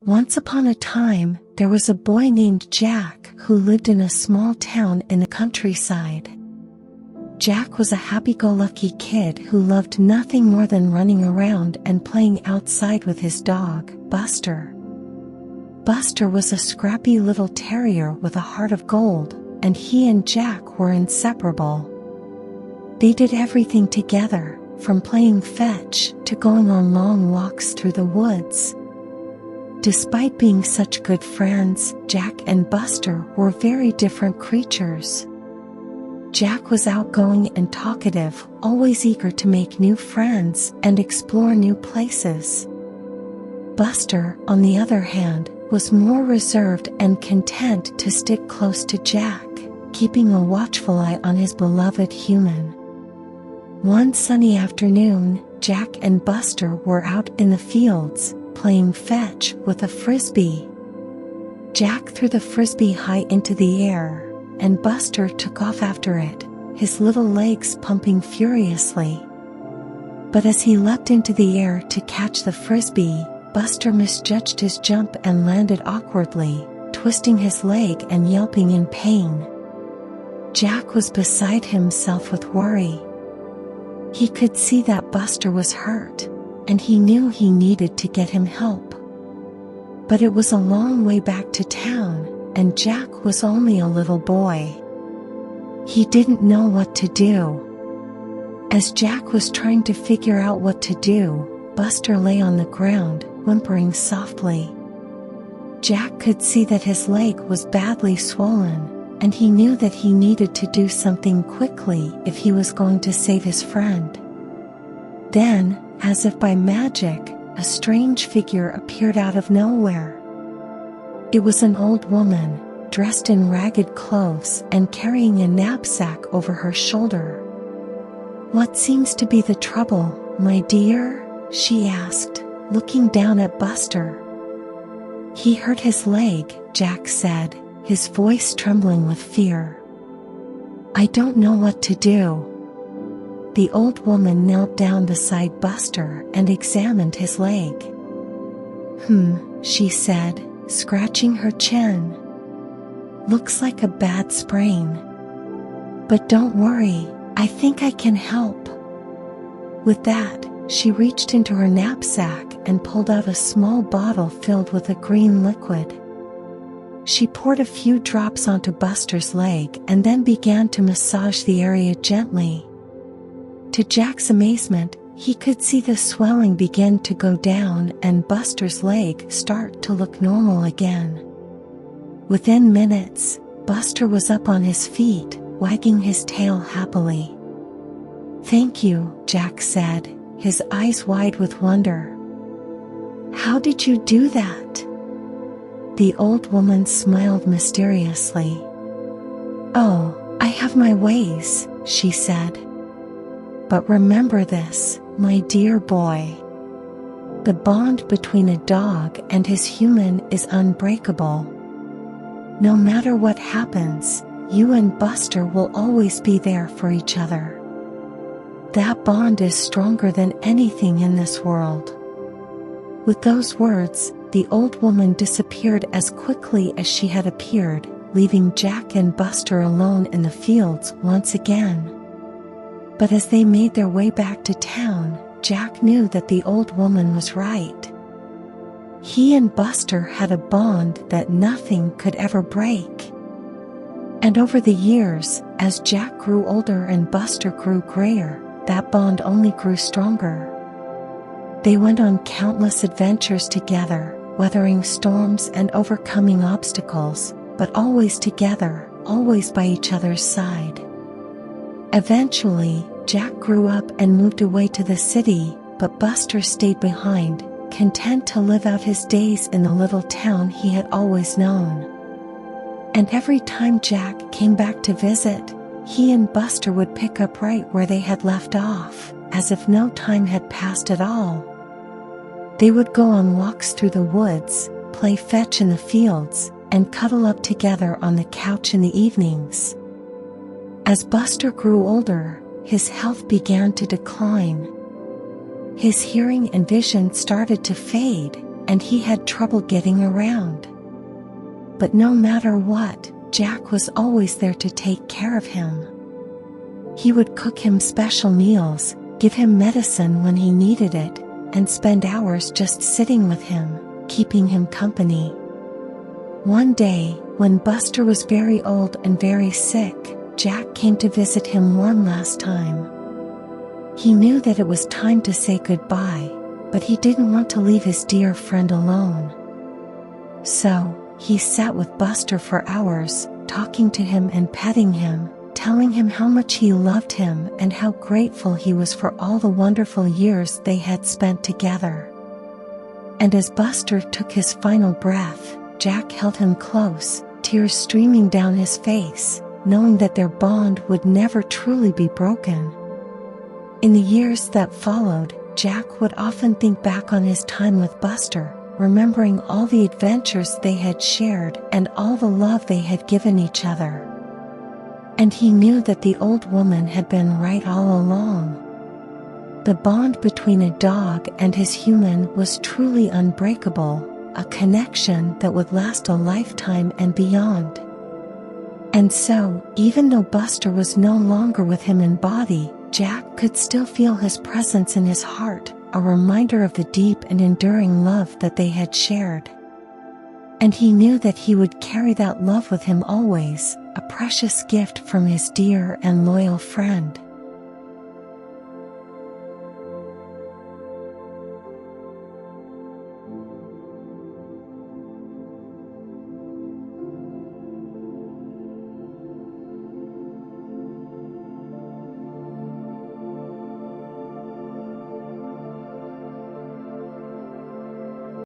Once upon a time, there was a boy named Jack who lived in a small town in the countryside. Jack was a happy-go-lucky kid who loved nothing more than running around and playing outside with his dog, Buster. Buster was a scrappy little terrier with a heart of gold, and he and Jack were inseparable. They did everything together, from playing fetch to going on long walks through the woods. Despite being such good friends, Jack and Buster were very different creatures. Jack was outgoing and talkative, always eager to make new friends and explore new places. Buster, on the other hand, was more reserved and content to stick close to Jack, keeping a watchful eye on his beloved human. One sunny afternoon, Jack and Buster were out in the fields, playing fetch with a frisbee. Jack threw the frisbee high into the air, and Buster took off after it, his little legs pumping furiously. But as he leapt into the air to catch the frisbee, Buster misjudged his jump and landed awkwardly, twisting his leg and yelping in pain. Jack was beside himself with worry. He could see that Buster was hurt, and he knew he needed to get him help. But it was a long way back to town, and Jack was only a little boy. He didn't know what to do. As Jack was trying to figure out what to do, Buster lay on the ground, whimpering softly. Jack could see that his leg was badly swollen, and he knew that he needed to do something quickly if he was going to save his friend. Then, as if by magic, a strange figure appeared out of nowhere. It was an old woman, dressed in ragged clothes and carrying a knapsack over her shoulder. "What seems to be the trouble, my dear?" she asked, looking down at Buster. "He hurt his leg," Jack said, his voice trembling with fear. "I don't know what to do." The old woman knelt down beside Buster and examined his leg. She said, scratching her chin. "Looks like a bad sprain. But don't worry, I think I can help." With that, she reached into her knapsack and pulled out a small bottle filled with a green liquid. She poured a few drops onto Buster's leg and then began to massage the area gently. To Jack's amazement, he could see the swelling begin to go down and Buster's leg start to look normal again. Within minutes, Buster was up on his feet, wagging his tail happily. "Thank you," Jack said, his eyes wide with wonder. "How did you do that?" The old woman smiled mysteriously. "Oh, I have my ways," she said. "But remember this, my dear boy. The bond between a dog and his human is unbreakable. No matter what happens, you and Buster will always be there for each other. That bond is stronger than anything in this world." With those words, the old woman disappeared as quickly as she had appeared, leaving Jack and Buster alone in the fields once again. But as they made their way back to town, Jack knew that the old woman was right. He and Buster had a bond that nothing could ever break. And over the years, as Jack grew older and Buster grew grayer, that bond only grew stronger. They went on countless adventures together, weathering storms and overcoming obstacles, but always together, always by each other's side. Eventually, Jack grew up and moved away to the city, but Buster stayed behind, content to live out his days in the little town he had always known. And every time Jack came back to visit, he and Buster would pick up right where they had left off, as if no time had passed at all. They would go on walks through the woods, play fetch in the fields, and cuddle up together on the couch in the evenings. As Buster grew older, his health began to decline. His hearing and vision started to fade, and he had trouble getting around. But no matter what, Jack was always there to take care of him. He would cook him special meals, give him medicine when he needed it, and spend hours just sitting with him, keeping him company. One day, when Buster was very old and very sick, Jack came to visit him one last time. He knew that it was time to say goodbye, but he didn't want to leave his dear friend alone. So, he sat with Buster for hours, talking to him and petting him, telling him how much he loved him and how grateful he was for all the wonderful years they had spent together. And as Buster took his final breath, Jack held him close, tears streaming down his face, knowing that their bond would never truly be broken. In the years that followed, Jack would often think back on his time with Buster, remembering all the adventures they had shared and all the love they had given each other. And he knew that the old woman had been right all along. The bond between a dog and his human was truly unbreakable, a connection that would last a lifetime and beyond. And so, even though Buster was no longer with him in body, Jack could still feel his presence in his heart, a reminder of the deep and enduring love that they had shared. And he knew that he would carry that love with him always, a precious gift from his dear and loyal friend.